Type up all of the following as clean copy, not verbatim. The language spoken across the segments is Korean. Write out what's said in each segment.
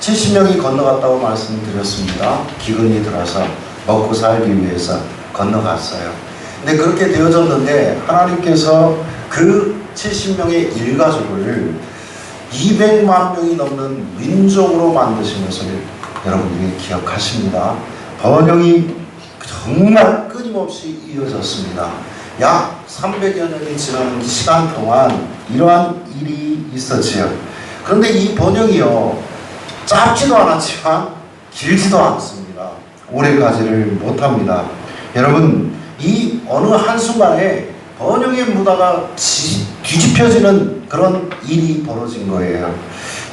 70명이 건너갔다고 말씀드렸습니다. 기근이 들어서 먹고 살기 위해서 건너갔어요. 근데 그렇게 되어졌는데 하나님께서 그 70명의 일가족을 200만 명이 넘는 민족으로 만드신 것을 여러분들이 기억하십니다. 번영이 정말 끊임없이 이어졌습니다. 약 300여 년이 지나는 시간 동안 이러한 일이 있었지요. 그런데 이 번영이요, 짧지도 않았지만 길지도 않습니다. 오래 가지를 못합니다. 여러분, 이 어느 한순간에 번영의 무다가 뒤집혀지는 그런 일이 벌어진 거예요.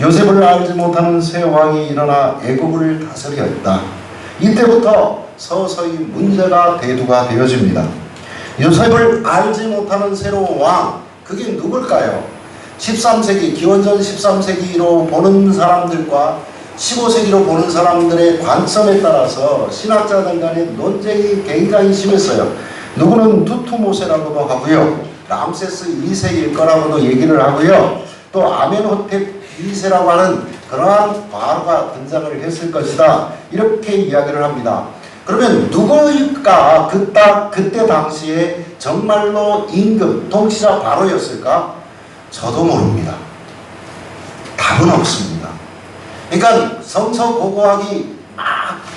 요셉을 알지 못하는 새 왕이 일어나 애국을 다스렸다. 이때부터 서서히 문제가 대두가 되어집니다. 요셉을 알지 못하는 새로운 왕, 그게 누굴까요? 13세기, 기원전 13세기로 보는 사람들과 15세기로 보는 사람들의 관점에 따라서 신학자들 간의 논쟁이 굉장히 심했어요. 누구는 투투모세라고도 하고요, 람세스 2세일 거라고도 얘기를 하고요, 또 아멘호텝 2세라고 하는 그러한 바로가 등장을 했을 것이다, 이렇게 이야기를 합니다. 그러면 누구일까? 그때 당시에 정말로 임금, 통치자 바로였을까? 저도 모릅니다. 답은 없습니다. 그러니까 성서고고학이 막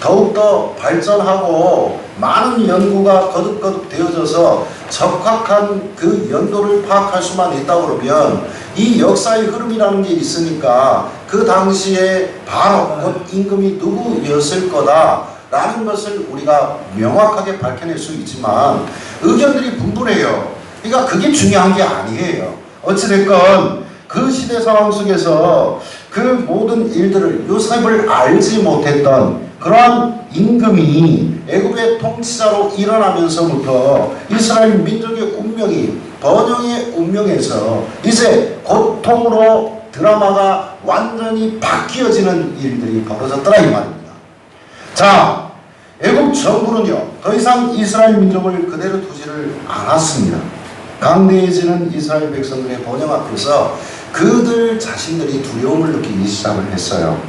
더욱더 발전하고 많은 연구가 거듭거듭 되어져서 적확한 그 연도를 파악할 수만 있다고 그러면 이 역사의 흐름이라는 게 있으니까 그 당시에 바로 곧 임금이 누구였을 거다라는 것을 우리가 명확하게 밝혀낼 수 있지만 의견들이 분분해요. 그러니까 그게 중요한 게 아니에요. 어찌됐건 그 시대 상황 속에서 그 모든 일들을 요셉을 알지 못했던 그러한 임금이 애굽의 통치자로 일어나면서부터 이스라엘 민족의 운명이 번영의 운명에서 이제 고통으로 드라마가 완전히 바뀌어지는 일들이 벌어졌더라 이 말입니다. 자, 애굽 정부는요 더 이상 이스라엘 민족을 그대로 두지를 않았습니다. 강대해지는 이스라엘 백성들의 번영 앞에서 그들 자신들이 두려움을 느끼기 시작을 했어요.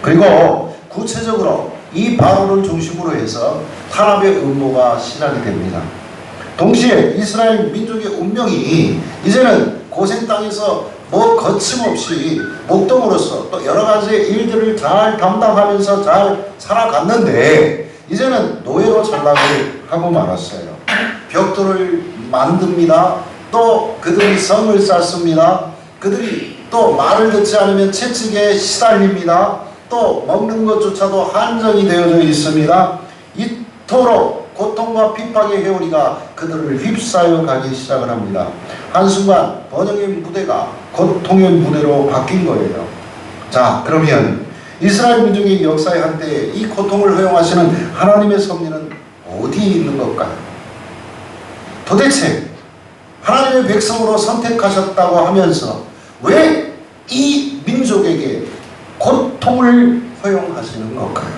그리고 구체적으로 이 바로를 중심으로 해서 탄압의 음모가 시작이 됩니다. 동시에 이스라엘 민족의 운명이 이제는 고생 땅에서 거침없이 목동으로서 또 여러 가지의 일들을 잘 담당하면서 잘 살아갔는데 이제는 노예로 전락을 하고 말았어요. 벽돌을 만듭니다. 또 그들이 성을 쌓습니다. 그들이 또 말을 듣지 않으면 채찍에 시달립니다. 또 먹는 것조차도 한정이 되어져 있습니다. 이토록 고통과 핍박의 회오리가 그들을 휩싸여 가기 시작을 합니다. 한순간 번영의 무대가 고통의 무대로 바뀐 거예요. 자, 그러면 이스라엘 민족의 역사의 한때 이 고통을 허용하시는 하나님의 섭리는 어디에 있는 걸까요? 도대체 하나님의 백성으로 선택하셨다고 하면서 왜 이 민족에게 고통을 허용하시는 걸까요?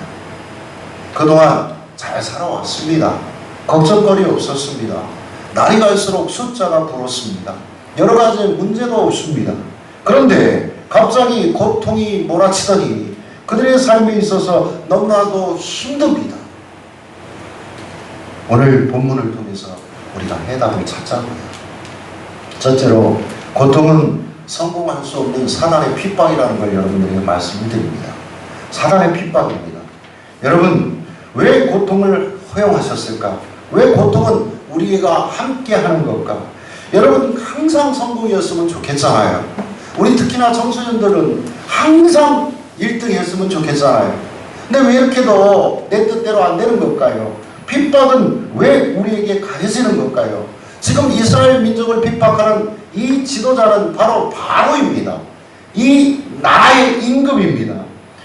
그동안 잘 살아왔습니다. 걱정거리 없었습니다. 날이 갈수록 숫자가 불었습니다. 여러 가지 문제도 없습니다. 그런데 갑자기 고통이 몰아치더니 그들의 삶에 있어서 너무나도 힘듭니다. 오늘 본문을 통해서 우리가 해답을 찾자고요. 첫째로 고통은 성공할 수 없는 사단의 핍박이라는 걸 여러분들에게 말씀을 드립니다. 사단의 핍박입니다. 여러분, 왜 고통을 허용하셨을까? 왜 고통은 우리가 함께 하는 걸까? 여러분, 항상 성공이었으면 좋겠잖아요. 우리 특히나 청소년들은 항상 1등 했으면 좋겠잖아요. 근데 왜 이렇게도 내 뜻대로 안 되는 걸까요? 핍박은 왜 우리에게 가해지는 걸까요? 지금 이스라엘 민족을 핍박하는 이 지도자는 바로 바로입니다. 이 나라의 임금입니다.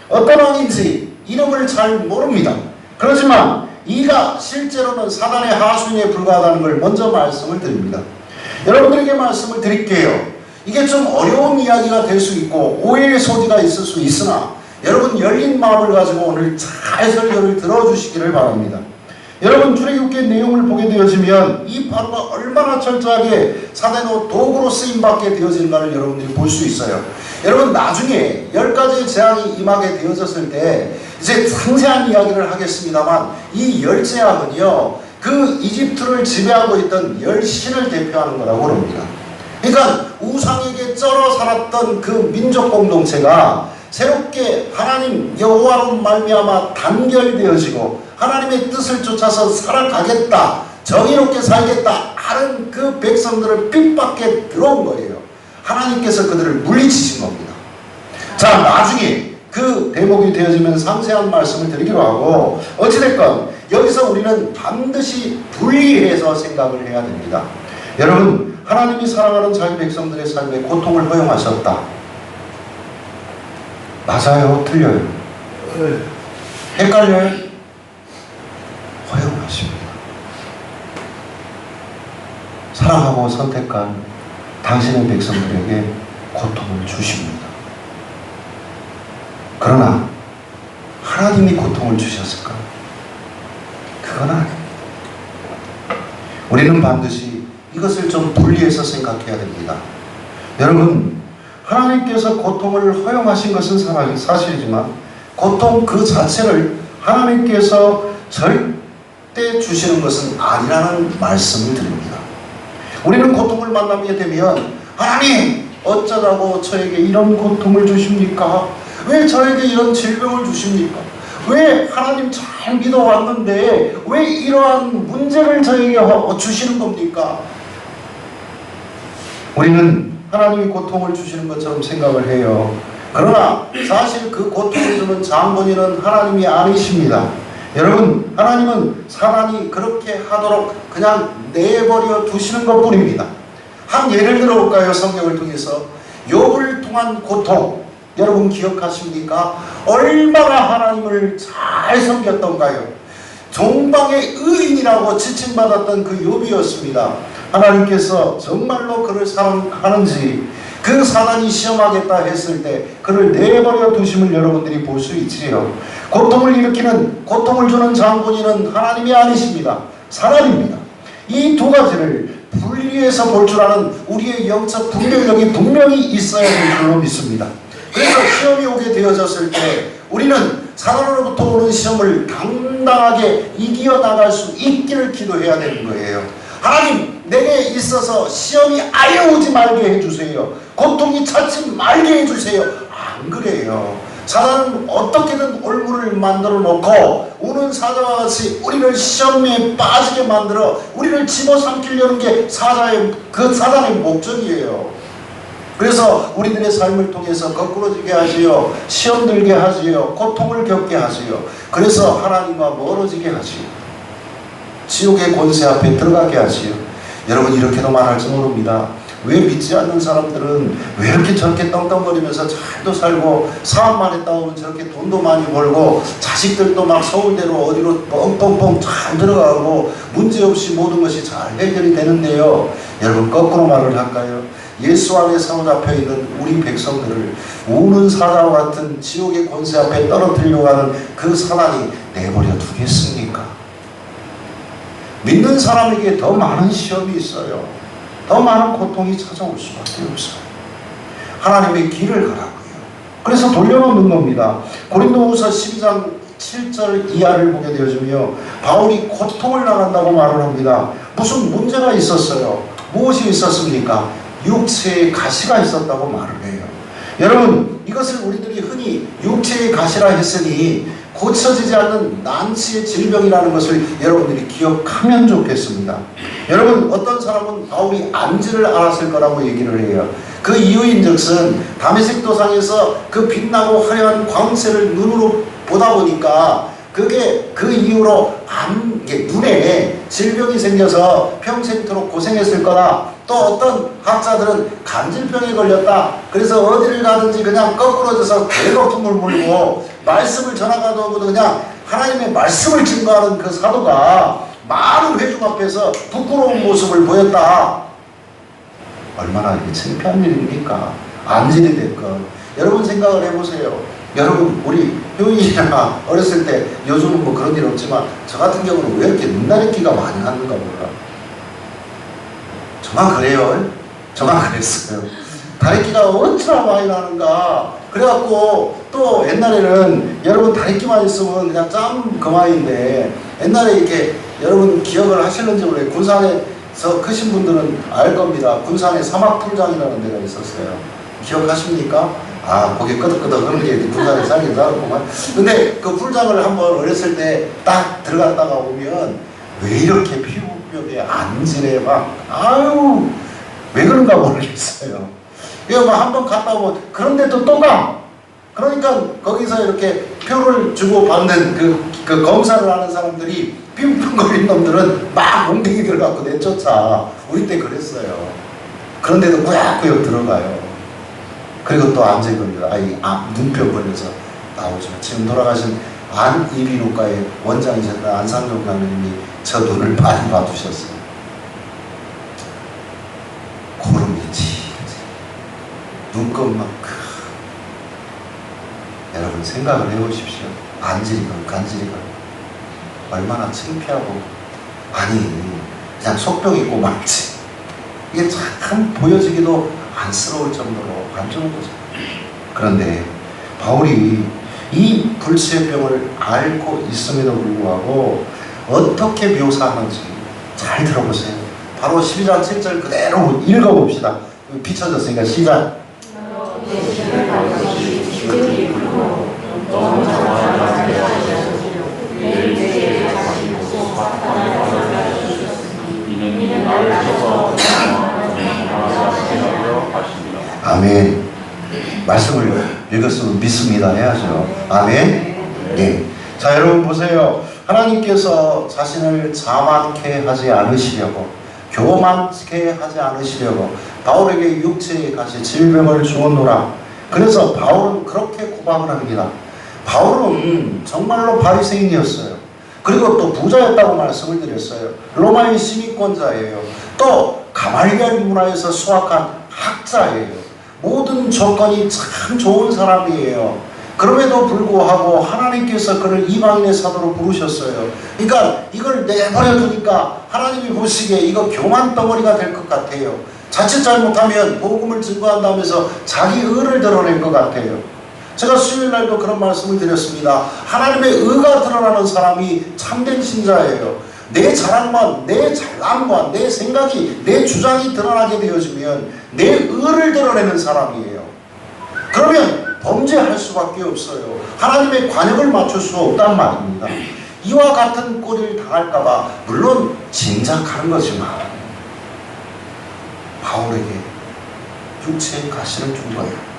어떤 왕인지 이름을 잘 모릅니다. 그렇지만 이가 실제로는 사단의 하수인에 불과하다는 걸 먼저 말씀을 드립니다. 여러분들에게 말씀을 드릴게요. 이게 좀 어려운 이야기가 될 수 있고 오해의 소지가 있을 수 있으나 여러분 열린 마음을 가지고 오늘 잘 설교를 들어주시기를 바랍니다. 여러분 출애굽기 내용을 보게 되어지면 이 바로가 얼마나 철저하게 사단의 도구로 쓰임받게 되어지는가를 여러분들이 볼 수 있어요. 여러분 나중에 10가지의 재앙이 임하게 되어졌을 때 이제 상세한 이야기를 하겠습니다만 이 10재앙은요 그 이집트를 지배하고 있던 10신을 대표하는 거라고 합니다. 그러니까 우상에게 쩔어 살았던 그 민족 공동체가 새롭게 하나님 여호와로 말미암아 단결되어지고 하나님의 뜻을 쫓아서 살아가겠다, 정의롭게 살겠다 하는 그 백성들을 핍박해 들어온 거예요. 하나님께서 그들을 물리치신 겁니다. 자, 나중에 그 대목이 되어지면 상세한 말씀을 드리기로 하고, 어찌됐건 여기서 우리는 반드시 분리해서 생각을 해야 됩니다. 여러분, 하나님이 사랑하는 자기 백성들의 삶에 고통을 허용하셨다. 맞아요? 틀려요? 헷갈려요? 허용하십니다. 사랑하고 선택한 당신의 백성들에게 고통을 주십니다. 그러나 하나님이 고통을 주셨을까? 그건 아닙니다. 우리는 반드시 이것을 좀 분리해서 생각해야 됩니다. 여러분, 하나님께서 고통을 허용하신 것은 사실이지만 고통 그 자체를 하나님께서 절대 주시는 것은 아니라는 말씀을 드립니다. 우리는 고통을 만나게 되면 하나님 어쩌라고 저에게 이런 고통을 주십니까? 왜 저에게 이런 질병을 주십니까? 왜 하나님 잘 믿어왔는데 왜 이러한 문제를 저에게 주시는 겁니까? 우리는 하나님이 고통을 주시는 것처럼 생각을 해요. 그러나 사실 그 고통을 주는 장본인은 하나님이 아니십니다. 여러분, 하나님은 사단이 그렇게 하도록 그냥 내버려 두시는 것 뿐입니다. 한 예를 들어볼까요? 성경을 통해서 욥을 통한 고통, 여러분 기억하십니까? 얼마나 하나님을 잘 섬겼던가요? 종방의 의인이라고 지칭받았던 그 욥이었습니다. 하나님께서 정말로 그를 사랑하는지, 그 사단이 시험하겠다 했을 때 그를 내버려 두심을 여러분들이 볼 수 있지요. 고통을 일으키는, 고통을 주는 장본인은 하나님이 아니십니다. 사단입니다. 이 두 가지를 분리해서 볼 줄 아는 우리의 영적 분별력이 분명히 있어야 될 줄로 믿습니다. 그래서 시험이 오게 되어졌을 때 우리는 사단으로부터 오는 시험을 당당하게 이겨나갈 수 있기를 기도해야 되는 거예요. 하나님, 내게 있어서 시험이 아예 오지 말게 해주세요. 고통이 찾지 말게 해주세요. 안 그래요. 사단은 어떻게든 올무를 만들어 놓고 우는 사자와 같이 우리를 시험에 빠지게 만들어 우리를 집어삼키려는 게 사단의 목적이에요. 그래서 우리들의 삶을 통해서 거꾸러지게 하지요, 시험 들게 하지요, 고통을 겪게 하지요. 그래서 하나님과 멀어지게 하지요, 지옥의 권세 앞에 들어가게 하지요. 여러분, 이렇게도 말할지 모릅니다. 왜 믿지 않는 사람들은 왜 이렇게 저렇게 떵떵거리면서 잘도 살고 사업만 했다 오면 저렇게 돈도 많이 벌고 자식들도 막 서울대로 어디로 뻥뻥뻥 잘 들어가고 문제없이 모든 것이 잘 해결이 되는데요. 여러분, 거꾸로 말을 할까요? 예수 안에 사로잡혀 있는 우리 백성들을 우는 사자와 같은 지옥의 권세 앞에 떨어뜨리려고 하는 그 사단이 내버려 두겠습니까? 믿는 사람에게 더 많은 시험이 있어요. 더 많은 고통이 찾아올 수밖에 없어요. 하나님의 길을 가라고요. 그래서 돌려놓는 겁니다. 고린도후서 12장 7절 이하를 보게 되어지며 바울이 고통을 당한다고 말을 합니다. 무슨 문제가 있었어요. 무엇이 있었습니까? 육체의 가시가 있었다고 말을 해요. 여러분, 이것을 우리들이 흔히 육체의 가시라 했으니 고쳐지지 않는 난치의 질병이라는 것을 여러분들이 기억하면 좋겠습니다. 여러분, 어떤 사람은 바울이 안지를 앓았을 거라고 얘기를 해요. 그 이유인즉슨 다메섹 도상에서 그 빛나고 화려한 광채를 눈으로 보다 보니까 그게 그 이후로 눈에 질병이 생겨서 평생토록 고생했을 거다. 또 어떤 학자들은 간질병에 걸렸다. 그래서 어디를 가든지 그냥 거꾸러져서 배고픔을 물고 말씀을 전하가도 그냥 하나님의 말씀을 증거하는 그 사도가 많은 회중 앞에서 부끄러운 모습을 보였다. 얼마나 이게 창피한 일입니까? 안질이 됐건. 여러분 생각을 해보세요. 여러분, 우리 효인이나 어렸을 때, 요즘은 뭐 그런 일 없지만 저 같은 경우는 왜 이렇게 눈나리끼가 많이 났는가 몰라. 저만 그래요. 저만 그랬어요. 다래끼가 어찌나 많이 나는가. 그래갖고 또 옛날에는 여러분 다래끼만 있으면 그냥 짬 그만인데, 옛날에 이렇게 여러분 기억을 하시는지 모르겠어요. 군산에서 크신 분들은 알 겁니다. 군산에 사막풀장이라는 데가 있었어요. 기억하십니까? 아, 거기 끄덕끄덕 그런 게 군산에 살긴 살았구만. 근데 그 풀장을 한번 어렸을 때 딱 들어갔다가 오면 왜 이렇게 피부병에 안질에 막, 아유, 왜 그런가 모르겠어요. 이거 막 한번 갔다 오면 그런데도 또 가. 그러니까 거기서 이렇게 표를 주고 받는 그 검사를 하는 사람들이 삥삥거리는 놈들은 막 몽둥이 들어갖고 내쫓아. 우리 때 그랬어요. 그런데도 꾸역꾸역 들어가요. 그리고 또 암세 걸려. 눈병 걸려서 나오죠. 지금 돌아가신 안이비인후과의 원장이셨던 안상종 장로님이 저 눈을 많이 봐주셨어요. 고름이지. 눈곱만큼. 여러분 생각을 해보십시오. 안질이건 간질이건 얼마나 창피하고, 아니 그냥 속병 있고 말지. 이게 참 보여지기도 안쓰러울 정도로 안 좋은 거죠. 그런데 바울이 이 불치의 병을 앓고 있음에도 불구하고 어떻게 묘사하는지 잘 들어보세요. 바로 12장 7절 그대로 읽어봅시다. 비춰졌으니까 시작. 아멘. 말씀을 읽었으면 믿습니다 해야죠. 아멘. 네. 자, 여러분 보세요. 하나님께서 자신을 자만케 하지 않으시려고, 교만케 하지 않으시려고 바울에게 육체에 같이 질병을 주었노라. 그래서 바울은 그렇게 고백을 합니다. 바울은 정말로 바리새인이었어요. 그리고 또 부자였다고 말씀을 드렸어요. 로마의 시민권자예요. 또 가말리엘 문화에서 수학한 학자예요. 모든 조건이 참 좋은 사람이에요. 그럼에도 불구하고 하나님께서 그를 이방인의 사도로 부르셨어요. 그러니까 이걸 내버려 두니까 하나님이 보시기에 이거 교만 덩어리가 될 것 같아요. 자칫 잘못하면 복음을 증거한다면서 자기 의를 드러낼 것 같아요. 제가 수요일날도 그런 말씀을 드렸습니다. 하나님의 의가 드러나는 사람이 참된 신자예요. 내 자랑만, 내 잘남과 내 생각이, 내 주장이 드러나게 되어지면 내 의를 드러내는 사람이에요. 그러면 범죄할 수밖에 없어요. 하나님의 관역을 맞출 수 없단 말입니다. 이와 같은 꼴을 당할까봐 물론 짐작하는 거지만 바울에게 육체의 가시를 준 거예요.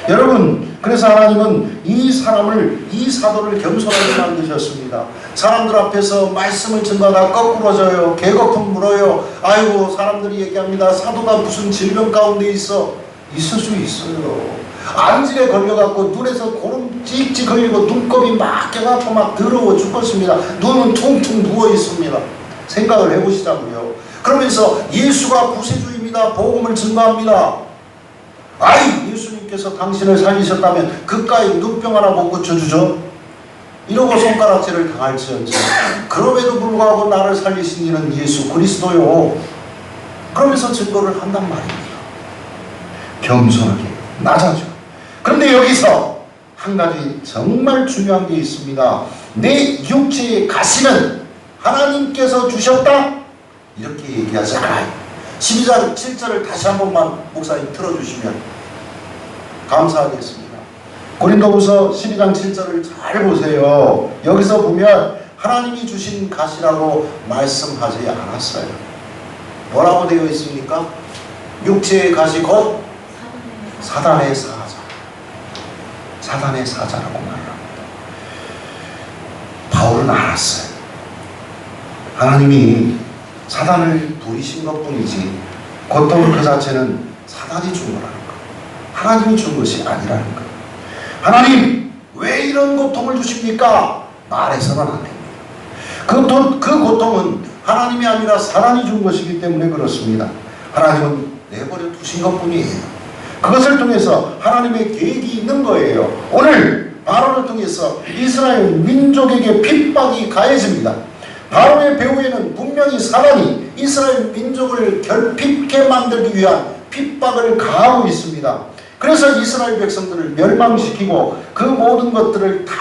여러분, 그래서 하나님은 이 사람을, 이 사도를 겸손하게 만드셨습니다. 사람들 앞에서 말씀을 증거하다 거꾸러져요. 개거품 물어요. 아이고, 사람들이 얘기합니다. 사도가 무슨 질병 가운데 있어. 있을 수 있어요. 안질에 걸려갖고 눈에서 고름 찍찍 걸리고 눈곱이 막 껴갖고 막 더러워 죽겠습니다. 눈은 퉁퉁 부어 있습니다. 생각을 해보시자고요. 그러면서 예수가 구세주입니다. 복음을 증거합니다. 아이, 예수님께서 당신을 살리셨다면 그까이 눈병 하나 못 고쳐주죠? 이러고 손가락질을 당할지언정 그럼에도 불구하고 나를 살리신 이는 예수 그리스도요. 그러면서 증거를 한단 말입니다. 겸손하게 낮아져. 그런데 여기서 한 가지 정말 중요한 게 있습니다. 내 육체의 가시는 하나님께서 주셨다? 이렇게 얘기하지 않아요. 12장 7절을 다시 한 번만 목사님 틀어주시면 감사하겠습니다. 고린도후서 12장 7절을 잘 보세요. 여기서 보면 하나님이 주신 가시라고 말씀하지 않았어요. 뭐라고 되어 있습니까? 육체의 가시 곧 사단의 사자. 사단의 사자라고 말합니다. 바울은 알았어요. 하나님이 사단을 부리신 것뿐이지 고통 그 자체는 사단이 준 거라는 거, 하나님이 준 것이 아니라는 거. 하나님 왜 이런 고통을 주십니까? 말해서는 안 됩니다. 그 고통은 하나님이 아니라 사단이 준 것이기 때문에 그렇습니다. 하나님은 내버려 두신 것뿐이에요. 그것을 통해서 하나님의 계획이 있는 거예요. 오늘 바로를 통해서 이스라엘 민족에게 핍박이 가해집니다. 바로의 배후에는 분명히 사단이 이스라엘 민족을 결핍케 만들기 위한 핍박을 가하고 있습니다. 그래서 이스라엘 백성들을 멸망시키고 그 모든 것들을 다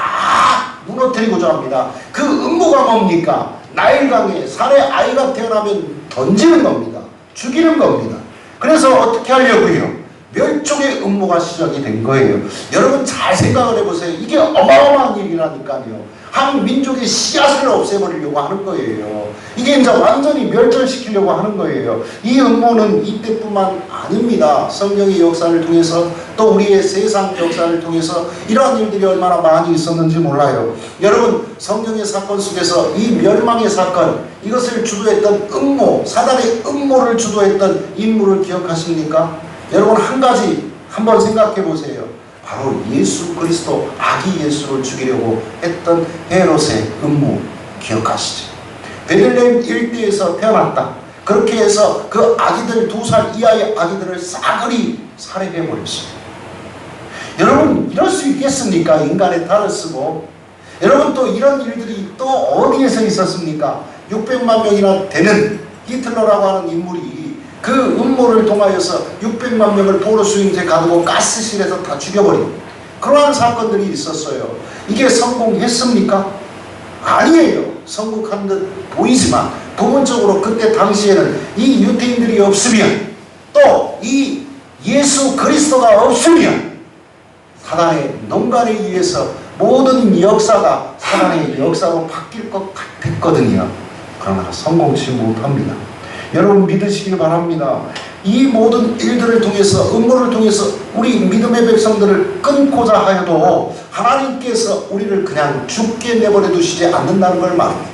무너뜨리고자 합니다. 그 음모가 뭡니까? 나일강에 산에 아이가 태어나면 던지는 겁니다. 죽이는 겁니다. 그래서 어떻게 하려고요? 멸종의 음모가 시작이 된 거예요. 여러분 잘 생각을 해보세요. 이게 어마어마한 일이라니까요. 한 민족의 씨앗을 없애버리려고 하는 거예요. 이게 이제 완전히 멸절시키려고 하는 거예요. 이 음모는 이때뿐만 아닙니다. 성경의 역사를 통해서 또 우리의 세상 역사를 통해서 이러한 일들이 얼마나 많이 있었는지 몰라요. 여러분 성경의 사건 속에서 이 멸망의 사건, 이것을 주도했던 음모, 사단의 음모를 주도했던 인물을 기억하십니까? 여러분 한 가지 한번 생각해 보세요. 바로 예수 그리스도 아기 예수를 죽이려고 했던 헤롯의 음모 기억하시죠? 베들레헴 일대에서 태어났다. 그렇게 해서 그 아기들 2살 이하의 아기들을 싸그리 살해해 버렸어요. 여러분 이럴 수 있겠습니까? 인간의 탈을 쓰고. 여러분 또 이런 일들이 또 어디에서 있었습니까? 600만 명이나 되는 히틀러라고 하는 인물이 그 음모를 통하여서 600만 명을 포로 수용소에 가두고 가스실에서 다 죽여버린 그러한 사건들이 있었어요. 이게 성공했습니까? 아니에요. 성공한 듯 보이지만 부분적으로 그때 당시에는 이 유대인들이 없으면 또 이 예수 그리스도가 없으면 사단의 농간에 의해서 모든 역사가 사단의 역사로 바뀔 것 같았거든요. 그러나 성공치 못합니다. 여러분 믿으시길 바랍니다. 이 모든 일들을 통해서 음모를 통해서 우리 믿음의 백성들을 끊고자 하여도 하나님께서 우리를 그냥 죽게 내버려 두시지 않는다는 걸 말합니다.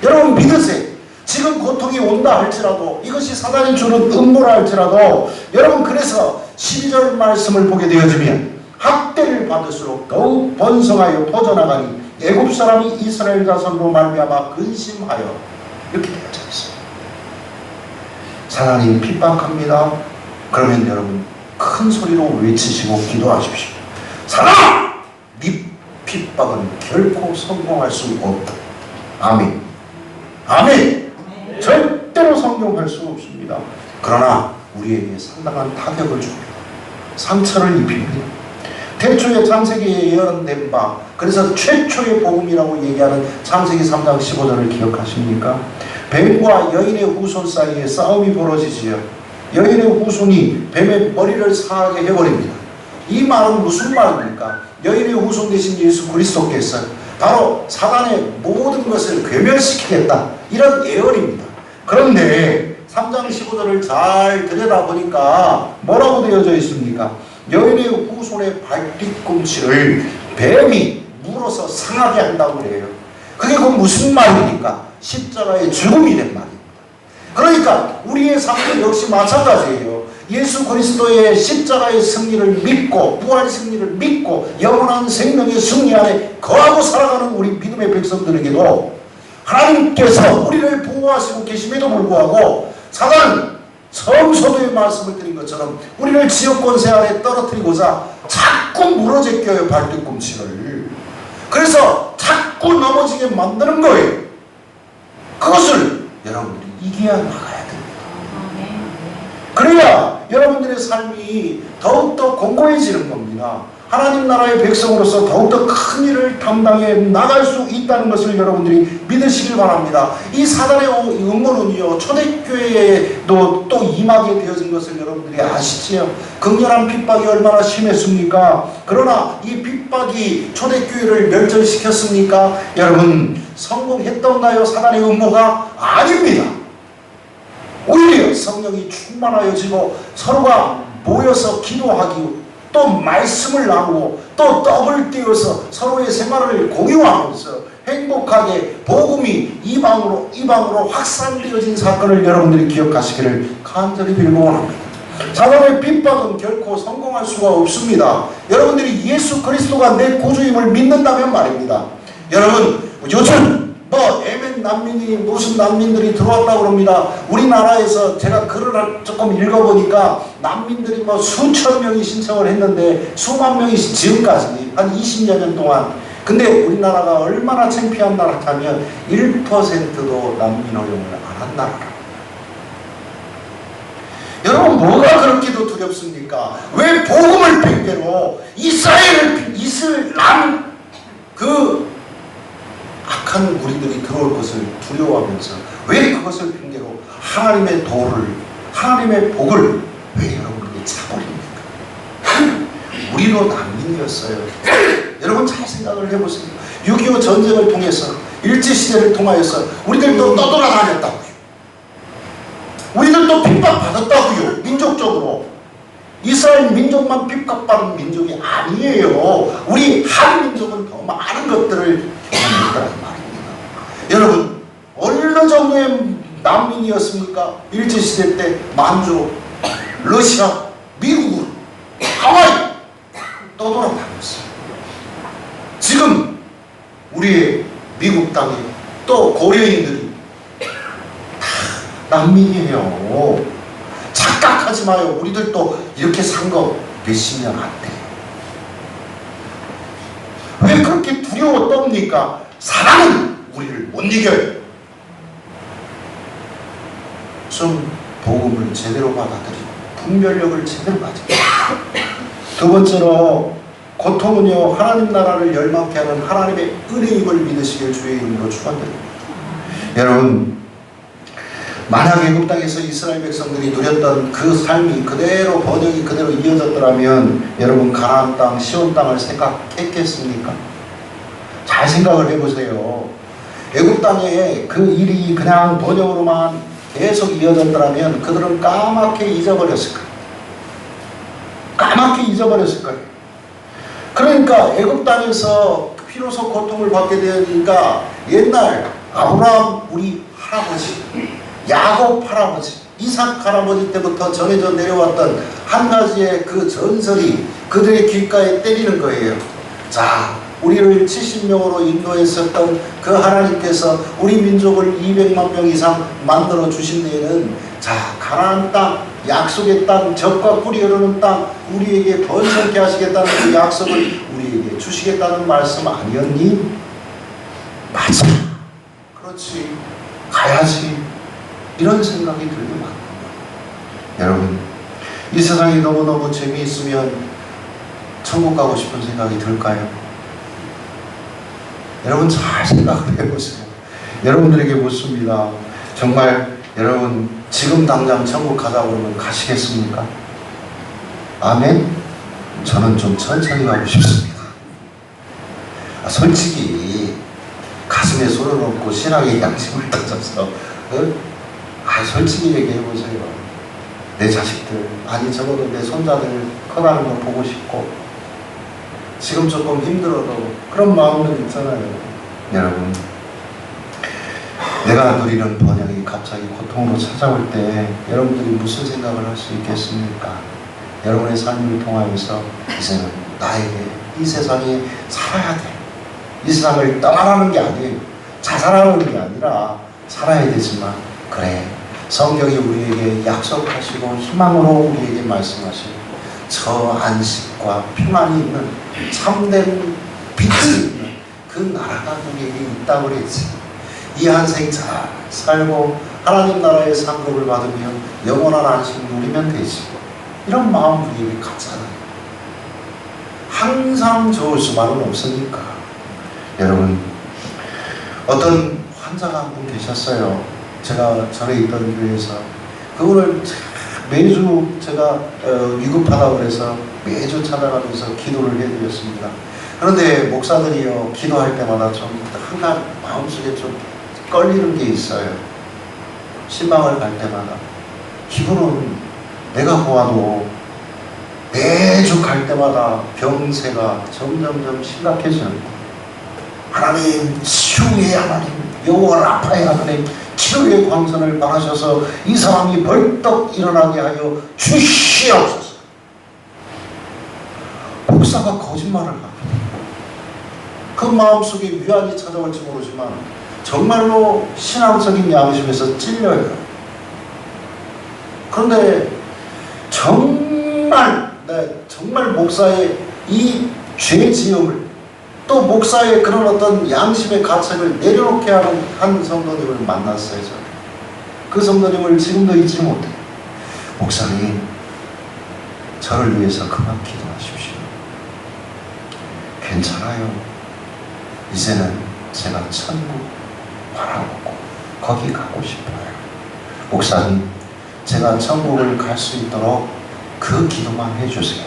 여러분 믿으세요. 지금 고통이 온다 할지라도 이것이 사단이 주는 음모라 할지라도 여러분 그래서 12절 말씀을 보게 되어지면 학대를 받을수록 더욱 번성하여 퍼져나가니 애굽 사람이 이스라엘 자손으로 말미암아 근심하여 이렇게 되어져 있습니다. 사단이 핍박합니다. 그러면 여러분 큰 소리로 외치시고 기도하십시오. 사단! 네 핍박은 결코 성공할 수 없다. 아멘. 아멘. 절대로 성공할 수 없습니다. 그러나 우리에게 상당한 타격을 줍니다. 상처를 입힙니다. 태초에 창세기에 예언된 바, 그래서 최초의 복음이라고 얘기하는 창세기 3장 15절을 기억하십니까? 뱀과 여인의 후손 사이에 싸움이 벌어지지요. 여인의 후손이 뱀의 머리를 상하게 해버립니다. 이 말은 무슨 말입니까? 여인의 후손 대신 예수 그리스도께서 바로 사단의 모든 것을 괴멸시키겠다, 이런 예언입니다. 그런데 3장 15절을 잘 들여다보니까 뭐라고 되어져 있습니까? 여인의 후손의 발뒤꿈치를 뱀이 물어서 상하게 한다고 그래요. 그게 그 무슨 말입니까? 십자가의 죽음이 된 말입니다. 그러니까 우리의 삶도 역시 마찬가지예요. 예수 그리스도의 십자가의 승리를 믿고 부활의 승리를 믿고 영원한 생명의 승리 안에 거하고 살아가는 우리 믿음의 백성들에게도 하나님께서 우리를 보호하시고 계심에도 불구하고 사단은 성서도의 말씀을 드린 것처럼 우리를 지역 권세 아래 떨어뜨리고자 자꾸 물어제껴요. 발뒤꿈치를. 그래서 자꾸 넘어지게 만드는 거예요. 그것을 여러분들이 이겨야 나가야 됩니다. 그래야 여러분들의 삶이 더욱더 공고해지는 겁니다. 하나님 나라의 백성으로서 더욱더 큰 일을 담당해 나갈 수 있다는 것을 여러분들이 믿으시길 바랍니다. 이 사단의 음모는요, 초대교회에도 또 임하게 되어진 것을 여러분들이 아시지요? 극렬한 핍박이 얼마나 심했습니까? 그러나 이 핍박이 초대교회를 멸절시켰습니까? 여러분 성공했던가요? 사단의 음모가? 아닙니다. 오히려 성령이 충만하여지고 서로가 모여서 기도하기, 또 말씀을 나누고 또 떡을 띄워서 서로의 생활을 공유하면서 행복하게 복음이 이방으로 확산되어진 사건을 여러분들이 기억하시기를 간절히 빌고 원합니다. 사단의 핍박은 결코 성공할 수가 없습니다. 여러분들이 예수 그리스도가 내 구주임을 믿는다면 말입니다. 여러분 요즘 예멘 난민이 무슨 난민들이 들어왔다고 그럽니다. 우리나라에서 제가 글을 조금 읽어보니까 난민들이 수천 명이 신청을 했는데 수만 명이 지금까지 한 20여 년 동안. 근데 우리나라가 얼마나 창피한 나라냐면 1%도 난민 허용을 안 한 나라라. 여러분 뭐가 그렇게 핑계로 두렵습니까? 왜 복음을 핑계로 이슬람 그 악한 우리들이 들어올 것을 두려워하면서 왜 그것을 핑계로 하나님의 도를, 하나님의 복을 왜 여러분에게 차버립니까? 우리도 난민이었어요. 여러분 잘 생각을 해보세요. 6.25 전쟁을 통해서, 일제시대를 통하여서 우리들도 떠돌아다녔다고요. 우리들도 핍박받았다고요. 민족적으로. 이스라엘 민족만 핍박받은 민족이 아니에요. 우리 한민족은 더 많은 것들을 경험했다는 말입니다. 여러분 어느 정도의 난민이었습니까? 일제시대 때 만주, 러시아, 미국, 하와이 떠돌아다녔어요. 지금 우리의 미국 땅에 또 고려인들이 다 난민이에요. 착각하지 마요. 우리들도 이렇게 산 거 몇십 년 안 돼요. 왜 그렇게 두려워 떱니까? 사랑은 우리를 못 이겨요. 좀 복음을 제대로 받아들이고 분별력을 제대로 가지고. 두 번째로 고통은요, 하나님 나라를 열망케 하는 하나님의 은혜임을 믿으시길 주의 이름으로 축원드립니다. 여러분, 만약 애굽 땅에서 이스라엘 백성들이 누렸던 그 삶이 그대로 번영이 그대로 이어졌더라면 여러분 가나안 땅, 시온 땅을 생각했겠습니까? 잘 생각을 해보세요. 애굽 땅에 그 일이 그냥 번영으로만 계속 이어졌더라면 그들은 까맣게 잊어버렸을 거예요. 까맣게 잊어버렸을 거예요. 그러니까 애굽 땅에서 비로소 고통을 받게 되니까 옛날 아브라함 우리 할아버지, 야곱 할아버지, 이삭 할아버지 때부터 전해져 내려왔던 한 가지의 그 전설이 그들의 귓가에 때리는 거예요. 자, 우리를 70명으로 인도했었던 그 하나님께서 우리 민족을 200만 명 이상 만들어 주신 데에는 자, 가나안 땅, 약속의 땅, 젖과 꿀이 흐르는 땅, 우리에게 번성케 하시겠다는 그 약속을 우리에게 주시겠다는 말씀 아니었니? 맞아. 그렇지. 가야지. 이런 생각이 들면 안 돼요. 여러분, 이 세상이 너무너무 재미있으면 천국 가고 싶은 생각이 들까요? 여러분 잘 생각을 해보세요. 여러분들에게 묻습니다. 정말 여러분 지금 당장 천국 가자고 그러면 가시겠습니까? 아멘? 저는 좀 천천히 가고 싶습니다. 솔직히 가슴에 손을 얹고 신앙의 양심을 따져서 솔직히 얘기해보세요. 내 자식들, 아니 적어도 내 손자들 커가는 거 보고 싶고 지금 조금 힘들어도 그런 마음들 있잖아요. 여러분, 내가 누리는 번영이 갑자기 고통으로 찾아올 때 여러분들이 무슨 생각을 할 수 있겠습니까? 여러분의 삶을 통하여서 이제는 나에게 이 세상에 살아야 돼. 이 세상을 떠나라는 게 아니에요. 자살하는 게 아니라 살아야 되지만 그래, 성경이 우리에게 약속하시고 희망으로 우리에게 말씀하시고 저 안식과 평안이 있는 참된 빛이 있는 그 나라가 우리에게 있다고 그랬지. 이 한생 잘 살고 하나님 나라의 상급을 받으면 영원한 안식 누리면 되지. 이런 마음 우리에게 갖잖아요. 항상 좋을 수만은 없으니까. 여러분, 어떤 환자가 한 분 계셨어요. 제가 전에 있던 교회에서 그분을 매주 제가 위급하다고 그래서 매주 찾아가면서 기도를 해드렸습니다. 그런데 목사들이요, 기도할 때마다 좀 항상 마음속에 좀 끌리는 게 있어요. 신방을 갈 때마다 이분은 내가 보아도 매주 갈 때마다 병세가 점점점 심각해지는 거예요. 하나님 치유의 하나님, 영원 아파의 하나님, 치료의 광선을 바라셔서 이 사람이 벌떡 일어나게 하여 주시옵소서. 목사가 거짓말을 합니다. 그 마음속에 위안이 찾아올지 모르지만 정말로 신앙적인 양심에서 찔려요. 그런데 정말 목사의 이 죄지음을 또 목사의 그런 어떤 양심의 가책을 내려놓게 하는 한 성도님을 만났어요. 저는. 그 성도님을 지금도 잊지 못해요. 목사님, 저를 위해서 그만 기도하십시오. 괜찮아요. 이제는 제가 천국 바라보고 거기 가고 싶어요. 목사님, 제가 천국을 갈 수 있도록 그 기도만 해주세요.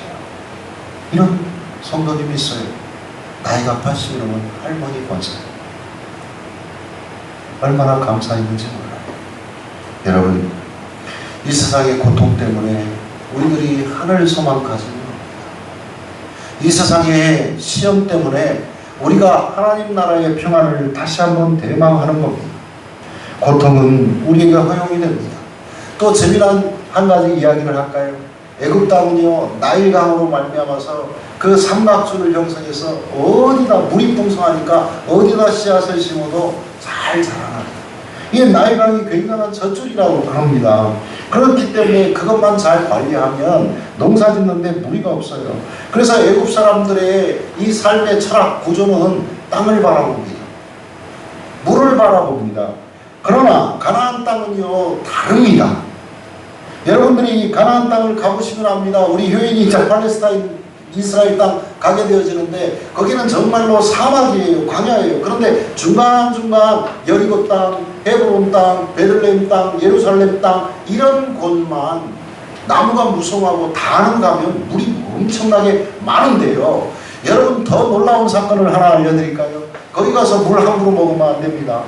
이런 성도님이 있어요. 나이가 80이면 할머니 권사. 얼마나 감사했는지 몰라요. 여러분, 이 세상의 고통 때문에 우리들이 하늘 소망 가지는 겁니다. 이 세상의 시험 때문에 우리가 하나님 나라의 평안을 다시 한번 대망하는 겁니다. 고통은 우리에게 허용이 됩니다. 또 재미난 한 가지 이야기를 할까요? 애굽 땅은요, 나일강으로 말미암아서 그 삼각주를 형성해서 어디다 물이 풍성하니까 어디다 씨앗을 심어도 잘 자라나요. 이게 나일강이 굉장한 젖줄이라고 합니다. 그렇기 때문에 그것만 잘 관리하면 농사 짓는데 무리가 없어요. 그래서 애굽 사람들의 이 삶의 철학 구조는 땅을 바라봅니다. 물을 바라봅니다. 그러나 가나안 땅은요, 다릅니다. 여러분들이 가나안 땅을 가보시면 압니다. 우리 효인이 이제 팔레스타인 이스라엘 땅 가게 되어지는데 거기는 정말로 사막이에요. 광야예요. 그런데 중간중간 여리고 땅, 헤브론 땅, 베들레헴 땅, 예루살렘 땅 이런 곳만 나무가 무성하고 다 가면 물이 엄청나게 많은데요. 여러분, 더 놀라운 사건을 하나 알려드릴까요? 거기 가서 물 함부로 먹으면 안 됩니다.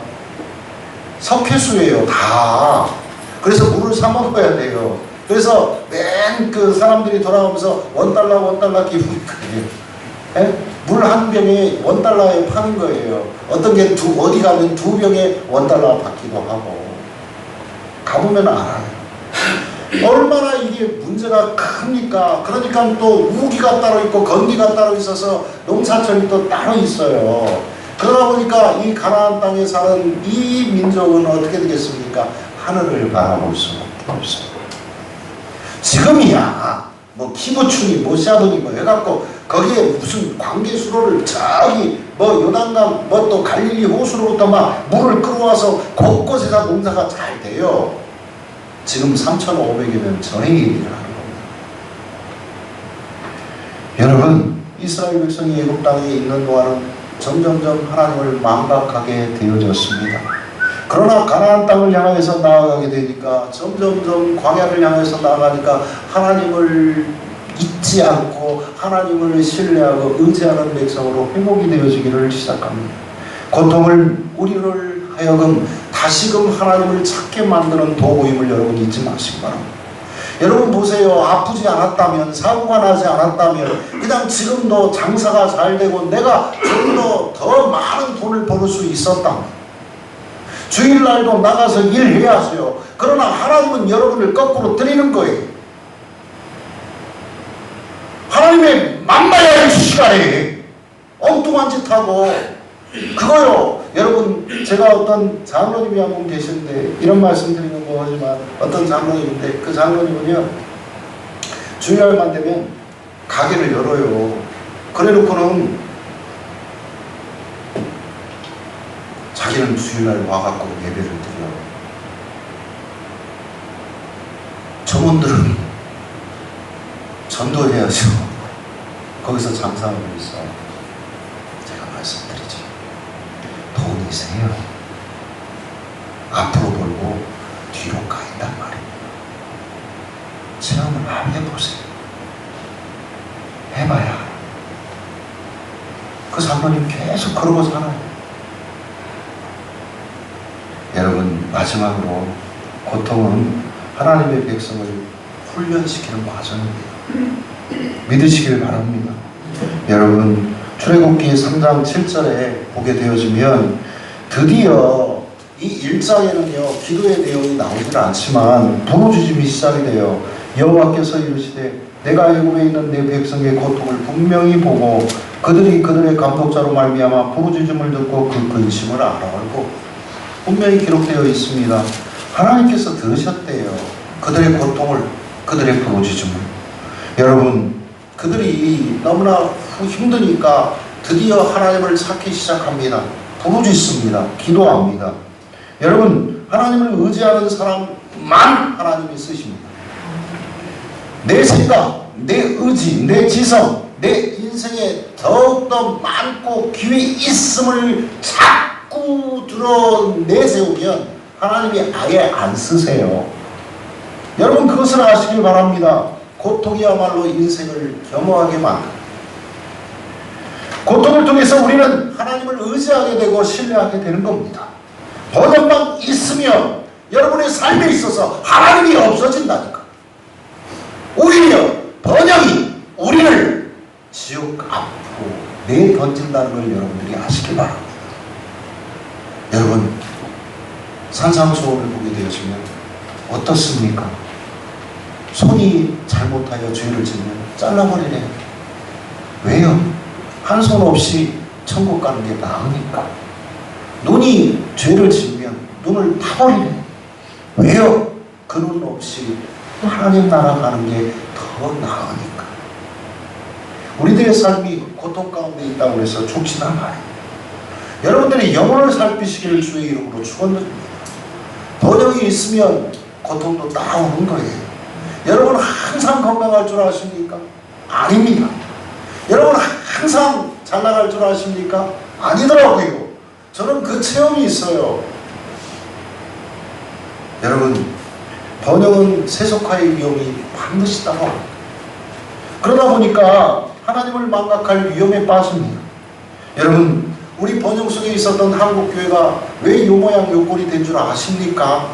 석회수예요. 다. 그래서 물을 사 먹어야 돼요. 그래서 맨 그 사람들이 돌아오면서 $1 기부니까요. 물 한 병에 $1에 파는 거예요. 어떤 게 어디 가면 2병에 $1 받기도 하고. 가보면 알아요. 얼마나 이게 문제가 큽니까? 그러니까 또 우기가 따로 있고 건기가 따로 있어서 농사철이 또 따로 있어요. 그러다 보니까 이 가나안 땅에 사는 이 민족은 어떻게 되겠습니까? 하늘을 바라볼 수밖에 없어요. 지금이야 뭐 키부충이 뭐 샤도니 뭐 해갖고 거기에 무슨 광개수로를 저기 뭐 요단강 뭐 또 갈릴리 호수로부터 막 물을 끌어와서 곳곳에서 농사가 잘 돼요. 지금 3,500여년 전의 얘기를 하는 겁니다. 여러분, 이스라엘 백성이 애굽 땅에 있는 동안은 점점점 하나님을 망각하게 되어졌습니다. 그러나 가나안 땅을 향해서 나아가게 되니까 점점점 광야를 향해서 나아가니까 하나님을 잊지 않고 하나님을 신뢰하고 의지하는 백성으로 회복이 되어지기를 시작합니다. 고통을 우리를 하여금 다시금 하나님을 찾게 만드는 도구임을 여러분 잊지 마시기 바랍니다. 여러분 보세요. 아프지 않았다면, 사고가 나지 않았다면 그냥 지금도 장사가 잘 되고 내가 좀 더 많은 돈을 벌 수 있었다. 주일날도 나가서 일해야 하세요. 그러나 하나님은 여러분을 거꾸로 드리는 거예요. 하나님의 만나야 할 시간에 엉뚱한 짓 하고 그거요. 여러분, 제가 어떤 장로님이 한 분 계시는데 이런 말씀 드리는 거지만 어떤 장로님인데 그 장로님은요, 주일날만 되면 가게를 열어요. 그래 놓고는 자기는 주일날 와갖고 예배를 드려. 점원들은 전도해야죠. 거기서 장사하고 있어. 제가 말씀드리죠. 돈이세요. 앞으로 벌고 뒤로 가인단 말이에요. 체험을 해보세요. 해봐야 알아요. 그 장로님 계속 그러고 살아요. 여러분, 마지막으로 고통은 하나님의 백성을 훈련시키는 과정입니다. 믿으시길 바랍니다. 여러분, 출애굽기 3장 7절에 보게 되어지면 드디어 이 1장에는요 기도의 내용이 나오질 않지만 부르짖음이 시작이 돼요. 여호와께서 이르시되 내가 애굽에 있는 내 백성의 고통을 분명히 보고 그들이 그들의 감독자로 말미암아 부르짖음을 듣고 그 근심을 알아알고, 분명히 기록되어 있습니다. 하나님께서 들으셨대요. 그들의 고통을, 그들의 부르짖음을. 여러분, 그들이 너무나 힘드니까 드디어 하나님을 찾기 시작합니다. 부르짖습니다. 기도합니다. 여러분, 하나님을 의지하는 사람만 하나님이 쓰십니다. 내 생각, 내 의지, 내 지성, 내 인생에 더욱더 많고 기회 있음을 자꾸 내세우면 하나님이 아예 안 쓰세요. 여러분 그것을 아시길 바랍니다. 고통이야말로 인생을 겸허하게 만듭니다. 고통을 통해서 우리는 하나님을 의지하게 되고 신뢰하게 되는 겁니다. 번영만 있으면 여러분의 삶에 있어서 하나님이 없어진다니까. 오히려 번영이 우리를 지옥 앞으로 내던진다는 걸 여러분들이 아시길 바랍니다. 여러분 산상수훈을 보게 되어지면 어떻습니까? 손이 잘못하여 죄를 지면 잘라버리래요. 왜요? 한 손 없이 천국 가는 게 나으니까. 눈이 죄를 지으면 눈을 타버리래. 왜요? 그 눈 없이 하나님 나라 가는 게 더 나으니까. 우리들의 삶이 고통 가운데 있다고 해서 죽지 않아요. 여러분들이 영혼을 살피시기를 주의 이름으로 축원드립니다. 번영이 있으면 고통도 따오는 거예요. 여러분 항상 건강할 줄 아십니까? 아닙니다. 여러분 항상 잘 나갈 줄 아십니까? 아니더라고요. 저는 그 체험이 있어요. 여러분 번영은 세속화의 위험이 반드시 따라옵니다. 그러다 보니까 하나님을 망각할 위험에 빠집니다. 여러분 우리 번영 속에 있었던 한국교회가 왜 요 모양 요 꼴이 된 줄 아십니까?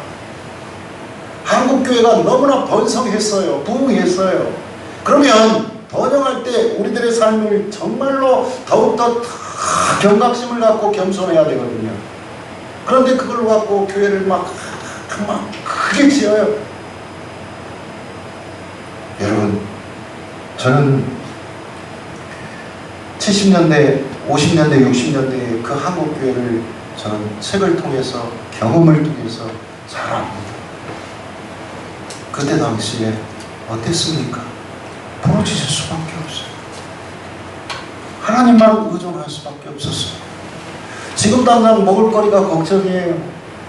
한국교회가 너무나 번성했어요. 부흥했어요. 그러면 번영할 때 우리들의 삶을 정말로 더욱더 경각심을 갖고 겸손해야 되거든요. 그런데 그걸 갖고 교회를 막 크게 지어요. 여러분 저는 70년대, 50년대, 60년대 그 한국교회를 저는 책을 통해서 경험을 통해서 잘 압니다. 그때 당시에 어땠습니까? 부러지실 수밖에 없어요. 하나님만 의존할 수밖에 없었어요. 지금 당장 먹을거리가 걱정이에요.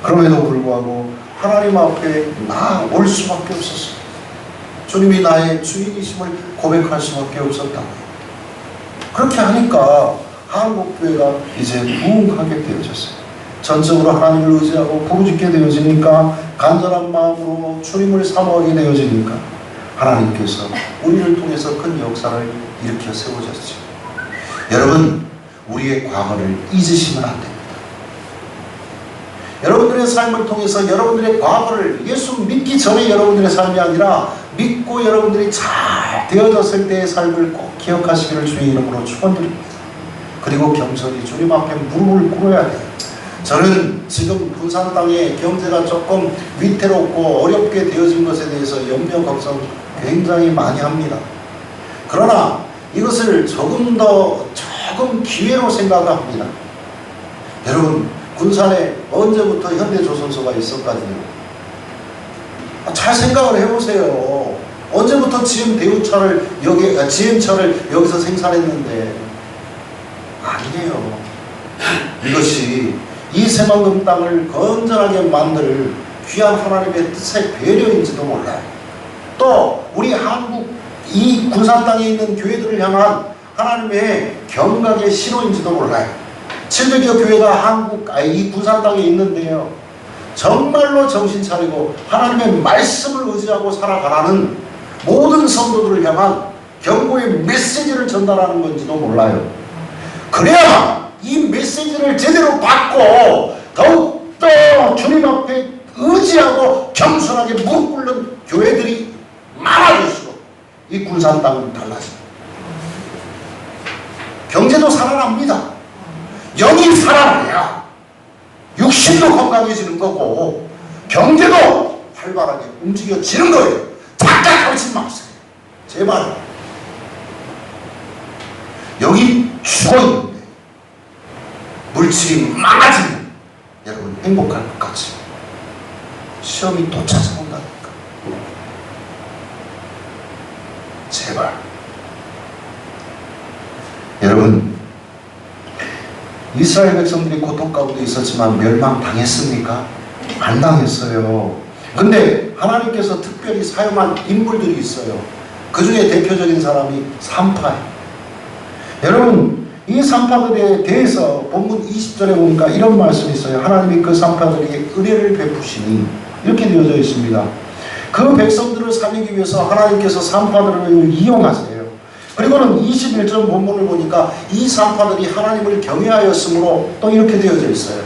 그럼에도 불구하고 하나님 앞에 나올 수밖에 없었어요. 주님이 나의 주인이심을 고백할 수밖에 없었다고요. 그렇게 하니까 한국교회가 이제 부흥하게 되어졌어요. 전적으로 하나님을 의지하고 부르짖게 되어지니까 간절한 마음으로 주님을 사모하게 되어지니까 하나님께서 우리를 통해서 큰 역사를 일으켜 세워졌죠. 여러분 우리의 과거를 잊으시면 안 됩니다. 여러분들의 삶을 통해서 여러분들의 과거를 예수 믿기 전에 여러분들의 삶이 아니라 믿고 여러분들이 잘 되어졌을 때의 삶을 꼭 기억하시기를 주의 이름으로 축원드립니다. 그리고 겸손히 주님 앞에 무릎을 꿇어야 돼요. 저는 지금 군산 땅의 경제가 조금 위태롭고 어렵게 되어진 것에 대해서 염려 걱정 굉장히 많이 합니다. 그러나 이것을 조금 기회로 생각합니다. 여러분 군산에 언제부터 현대조선소가 있었거든요. 잘 생각을 해보세요. 언제부터 GM철을 여기서 생산했는데 아니에요. 이것이 이 새만금 땅을 건전하게 만들 귀한 하나님의 뜻의 배려인지도 몰라요. 또 우리 한국 이 군산 땅에 있는 교회들을 향한 하나님의 경각의 신호인지도 몰라요. 700여 교회가 이 군산 땅에 있는데요. 정말로 정신 차리고 하나님의 말씀을 의지하고 살아가라는 모든 성도들을 향한 경고의 메시지를 전달하는 건지도 몰라요. 그래야 이 메시지를 제대로 받고 더욱더 주님 앞에 의지하고 겸손하게 무릎 꿇는 교회들이 많아질수록 이 군산 땅은 달라집니다. 경제도 살아납니다. 영이 살아나야 육신도 건강해지는 거고 경제도 활발하게 움직여지는 거예요. 착각하지 마세요. 제발. 여기 죽어있는데 물질이 많아지면 여러분 행복할 것 같이 시험이 또 찾아온다니까. 제발. 여러분 이스라엘 백성들이 고통 가운데 있었지만 멸망당했습니까? 안 당했어요. 근데 하나님께서 특별히 사용한 인물들이 있어요. 그 중에 대표적인 사람이 산파예요. 여러분, 이 산파들에 대해서 본문 20절에 보니까 이런 말씀이 있어요. 하나님이 그 산파들에게 은혜를 베푸시니 이렇게 되어져 있습니다. 그 백성들을 살리기 위해서 하나님께서 산파들을 이용하세요. 그리고는 21절 본문을 보니까 이 산파들이 하나님을 경외하였으므로 또 이렇게 되어져 있어요.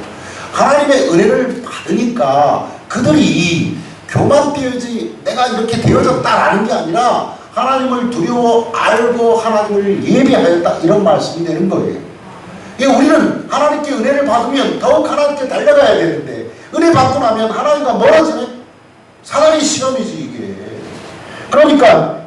하나님의 은혜를 받으니까 그들이 교만되어지 내가 이렇게 되어졌다라는 게 아니라 하나님을 두려워 알고 하나님을 예배하였다, 이런 말씀이 되는 거예요. 우리는 하나님께 은혜를 받으면 더욱 하나님께 달려가야 되는데, 은혜 받고 나면 하나님과 멀어지네? 사단의 시험이지 이게. 그러니까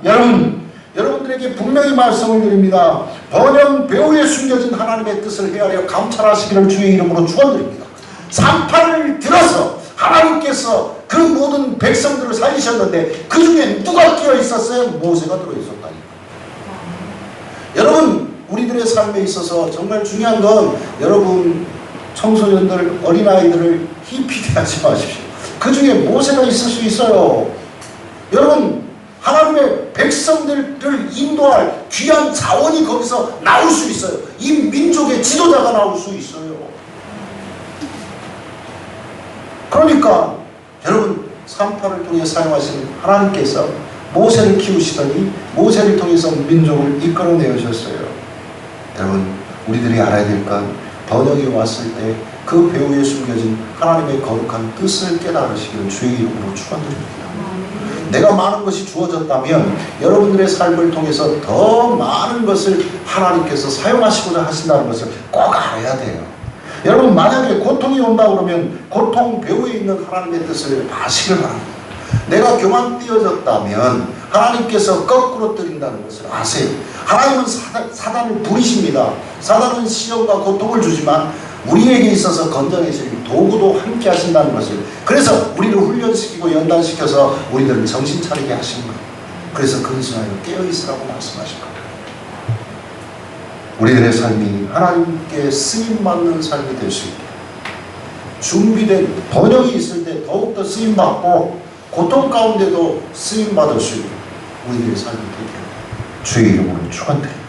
여러분들에게 분명히 말씀을 드립니다. 번영 배후에 숨겨진 하나님의 뜻을 헤아려 감찰하시기를 주의 이름으로 축원드립니다. 산파를 들어서 하나님께서 그 모든 백성들을 살리셨는데 그 중에 누가 끼어 있었어요? 모세가 들어있었다니까. 여러분, 우리들의 삶에 있어서 정말 중요한 건, 여러분 청소년들, 어린아이들을 희피하지 마십시오. 그 중에 모세가 있을 수 있어요. 여러분, 하나님의 백성들을 인도할 귀한 자원이 거기서 나올 수 있어요. 이 민족의 지도자가 나올 수 있어요. 그러니까 여러분, 산파를 통해 사용하신 하나님께서 모세를 키우시더니 모세를 통해서 민족을 이끌어내셨어요. 여러분, 우리들이 알아야 될 건, 번영이 왔을 때 그 배후에 숨겨진 하나님의 거룩한 뜻을 깨달으시기를 주의 이름으로 축원드립니다. 내가 많은 것이 주어졌다면 여러분들의 삶을 통해서 더 많은 것을 하나님께서 사용하시고자 하신다는 것을 꼭 알아야 돼요. 여러분, 만약에 고통이 온다 그러면 고통 배후에 있는 하나님의 뜻을 아시길 바랍니다. 내가 교만되어졌다면 하나님께서 거꾸로 때린다는 것을 아세요. 하나님은 사단을 부리십니다. 사단은 시험과 고통을 주지만 우리에게 있어서 건져내실 도구도 함께 하신다는 것을, 그래서 우리를 훈련시키고 연단시켜서 우리들을 정신 차리게 하신 거예요. 그래서 근신하여 깨어있으라고 말씀하신 거예요. 우리들의 삶이 하나님께 쓰임받는 삶이 될 수 있게, 준비된 번영이 있을 때 더욱더 쓰임받고 고통 가운데도 쓰임받을 수 있게 우리들의 삶이 되게 주의 이름으로 축원드립니다.